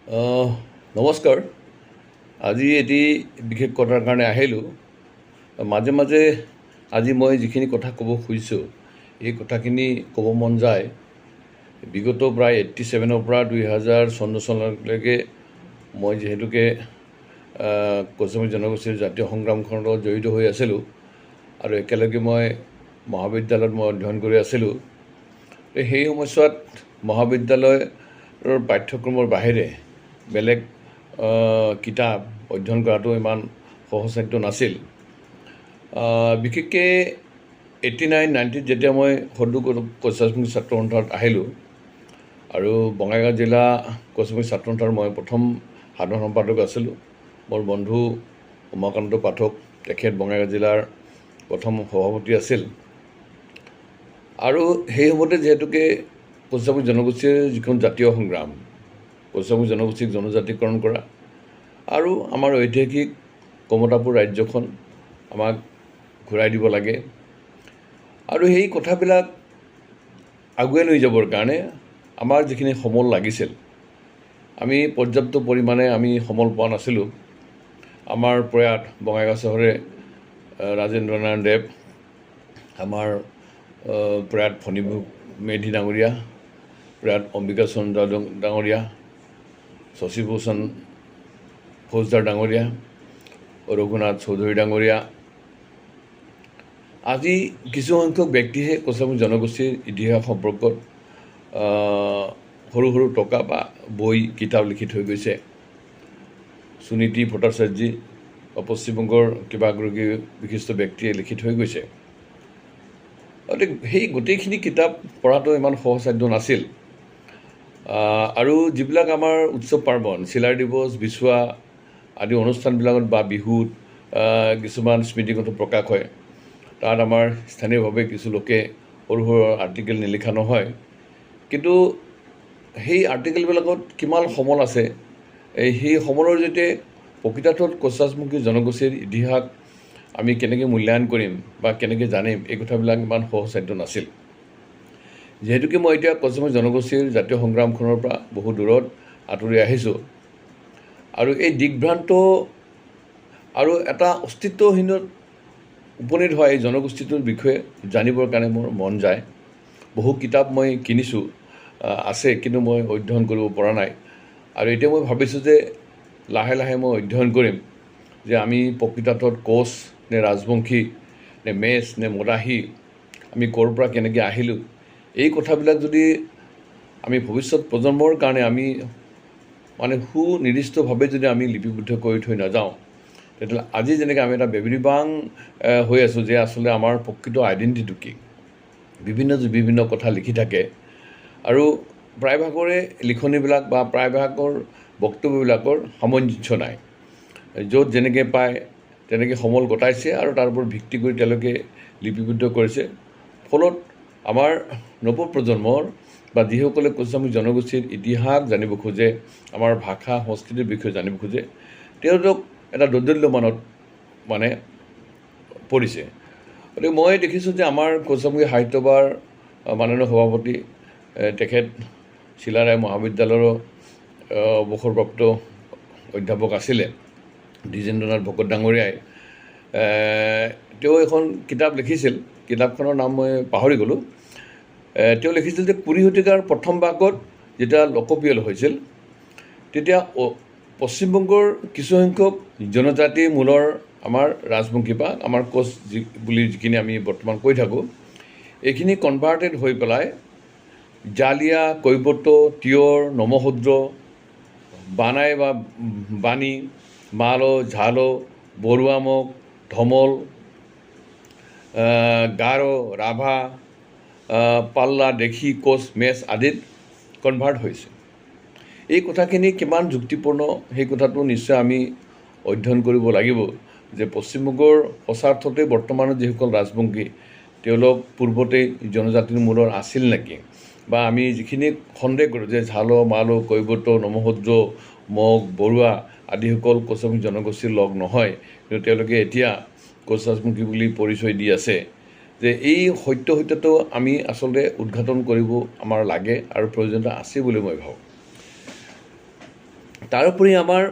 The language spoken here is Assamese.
নমস্কাৰ। আজি এটি বিশেষ কথাৰ কাৰণে আহিলোঁ। মাজে মাজে আজি মই যিখিনি কথা ক'ব খুজিছোঁ এই কথাখিনি ক'ব মন যায়। বিগত প্ৰায় 87ৰ পৰা 2054 চনলৈকে মই যিহেতুকে কছাৰী জনগোষ্ঠীৰ জাতীয় সংগ্ৰামখনৰ লগত জড়িত হৈ আছিলোঁ আৰু একেলগে মই মহাবিদ্যালয়ত অধ্যয়ন কৰি আছিলোঁ। সেই সময়ছোৱাত মহাবিদ্যালয়ৰ পাঠ্যক্ৰমৰ বাহিৰে বেলেগ কিতাপ অধ্যয়ন কৰাটো ইমান সহজসাধ্য নাছিল। বিশেষকৈ 89-90 যেতিয়া মই সদৌ কছাৰী ছাত্ৰ সন্থাত আহিলোঁ আৰু বঙাইগাঁও জিলা কছাৰী ছাত্ৰ সন্থাৰ মই প্ৰথম সাধাৰণ সম্পাদক আছিলোঁ। মোৰ বন্ধু উমাকান্ত পাঠক, তেখেত বঙাইগাঁও জিলাৰ প্ৰথম সভাপতি আছিল। আৰু সেই সময়তে যিহেতুকে কছাৰী জনগোষ্ঠীৰ যিখন জাতীয় সংগ্ৰাম, কছাৰী জনগোষ্ঠীক জনজাতিকৰণ কৰা আৰু আমাৰ ঐতিহাসিক কমতাপুৰ ৰাজ্যখন আমাক ঘূৰাই দিব লাগে আৰু সেই কথাবিলাক আগুৱাই লৈ যাবৰ কাৰণে আমাৰ যিখিনি সমল লাগিছিল, আমি পৰ্যাপ্ত পৰিমাণে সমল পোৱা নাছিলোঁ। আমাৰ প্ৰয়াত বঙাইগাঁও চহৰে ৰাজেন্দ্ৰ নাৰায়ণ দেৱ, আমাৰ প্ৰয়াত ফণীভোগ মেধি ডাঙৰীয়া, প্ৰয়াত অম্বিকা চন্দ্ৰ ডাঙৰীয়া, শশীভূষণ ফৌজদাৰ ডাঙৰীয়া, ৰঘুনাথ চৌধুৰী ডাঙৰীয়া, আজি কিছুসংখ্যক ব্যক্তিহে কছাৰী জনগোষ্ঠীৰ ইতিহাস সম্পৰ্কত সৰু সৰু টকা বা বই কিতাপ লিখি থৈ গৈছে। সুনীতি ভট্টাচাৰ্যী বা পশ্চিমবংগৰ কিবাগৰাকী বিশিষ্ট ব্যক্তিয়ে লিখি থৈ গৈছে। গতিকে সেই গোটেইখিনি কিতাপ পঢ়াটো ইমান সহজসাধ্য নাছিল। আৰু যিবিলাক আমাৰ উৎসৱ পাৰ্বণ, চিলাৰ দিৱস, বিচুৱা আদি অনুষ্ঠানবিলাকত বা বিহুত কিছুমান স্মৃতিগ্ৰন্থ প্ৰকাশ হয়, তাত আমাৰ স্থানীয়ভাৱে কিছু লোকে সৰু সৰু আৰ্টিকেল নিলিখা নহয়। কিন্তু সেই আৰ্টিকেলবিলাকত কিমান সমল আছে, সেই সমলৰ জৰিয়তে প্ৰকৃতাৰ্থত কছাৰী জনগোষ্ঠীৰ ইতিহাস আমি কেনেকৈ মূল্যায়ন কৰিম বা কেনেকৈ জানিম, এই কথাবিলাক ইমান সহজসাধ্য নাছিল। যিহেতুকে মই এতিয়া কছাৰী জনগোষ্ঠীৰ জাতীয় সংগ্ৰামখনৰ পৰা বহু দূৰত আঁতৰি আহিছোঁ আৰু এই দিগভ্ৰান্ত আৰু এটা অস্তিত্বহীনত উপনীত হোৱা এই জনগোষ্ঠীটোৰ বিষয়ে জানিবৰ কাৰণে মোৰ মন যায়। বহু কিতাপ মই কিনিছোঁ, আছে, কিন্তু মই অধ্যয়ন কৰিব পৰা নাই। আৰু এতিয়া মই ভাবিছোঁ যে লাহে লাহে মই অধ্যয়ন কৰিম যে আমি প্ৰকৃতাৰ্থত কোচ নে ৰাজবংশী নে মেচ নে মদাহী, আমি ক'ৰ পৰা কেনেকৈ আহিলোঁ, এই কথাবিলাক যদি আমি ভৱিষ্যত প্ৰজন্মৰ কাৰণে আমি সুনিৰ্দিষ্টভাৱে যদি আমি লিপিবদ্ধ কৰি থৈ নাযাওঁ, তেতিয়াহ'লে আজি যেনেকৈ আমি এটা বেবিৰিবাং হৈ আছোঁ যে আচলতে আমাৰ প্ৰকৃত আইডেণ্টিটিটো কি, বিভিন্ন কথা লিখি থাকে আৰু প্ৰায়ভাগৰে লিখনিবিলাক বা প্ৰায়ভাগৰ বক্তব্যবিলাকৰ সামঞ্জস্য নাই। য'ত যেনেকৈ পায় তেনেকৈ সমল গতাইছে আৰু তাৰ ওপৰত ভিত্তি কৰি তেওঁলোকে লিপিবদ্ধ কৰিছে। ফলত আমাৰ নৱপ্ৰজন্মৰ বা যিসকলে কছাৰী জনগোষ্ঠীৰ ইতিহাস জানিব খোজে, আমাৰ ভাষা সংস্কৃতিৰ বিষয়ে জানিব খোজে, তেওঁলোক এটা দোদুল্যমানত পৰিছে। গতিকে মই দেখিছোঁ যে আমাৰ কছাৰী সাহিত্য সভাৰ মাননীয় সভাপতি তেখেত চিলাৰায় মহাবিদ্যালয়ৰ অৱসৰপ্ৰাপ্ত অধ্যাপক আছিলে দ্বিজেন্দ্ৰনাথ ভকত ডাঙৰীয়াই। তেওঁ এখন কিতাপ লিখিছিল, কিতাপখনৰ নাম মই পাহৰি গ'লোঁ। তেওঁ লিখিছিল যে 20 শতিকাৰ প্ৰথম ভাগত যেতিয়া লোকপিয়ল হৈছিল, তেতিয়া পশ্চিমবংগৰ কিছুসংখ্যক জনজাতিৰ মূলৰ আমাৰ ৰাজবংশী বা আমাৰ কোচ বুলি যিখিনি আমি বৰ্তমান কৈ থাকোঁ, এইখিনি কনভাৰ্টেড হৈ পেলাই জালিয়া, কৈবৰ্ত, তিয়ৰ, নমশূদ্ৰ, বানাই বা বাণী, মালো, ঝালো, বৰুৱামুখ, ধমল, গাৰো, ৰাভা, পাল্লা, দেশী, কোচ, মেচ আদিত কনভাৰ্ট হৈছে। এই কথাখিনি কিমান যুক্তিপূৰ্ণ সেই কথাটো নিশ্চয় আমি অধ্যয়ন কৰিব লাগিব যে পশ্চিমবংগৰ সঁচাৰ্থতে বৰ্তমানৰ যিসকল ৰাজবংশী তেওঁলোক পূৰ্বতেই জনজাতিৰ মূলৰ আছিল নেকি, বা আমি যিখিনি সন্দেহ কৰোঁ যে ঝালো, মালো, কৈবৰ্ত, নমশূদ্ৰ, মগ, বৰুৱা আদিসকল কছাৰী জনগোষ্ঠীৰ লগ নহয়, কিন্তু তেওঁলোকে এতিয়া কোচ ৰাজবংশী বুলি পৰিচয় দি আছে, যে এই সত্যটো আমি আচলতে উদ্ঘাটন কৰিব আমাৰ লাগে আৰু প্ৰয়োজনীয়তা আছে বুলি মই ভাবোঁ। তাৰোপৰি আমাৰ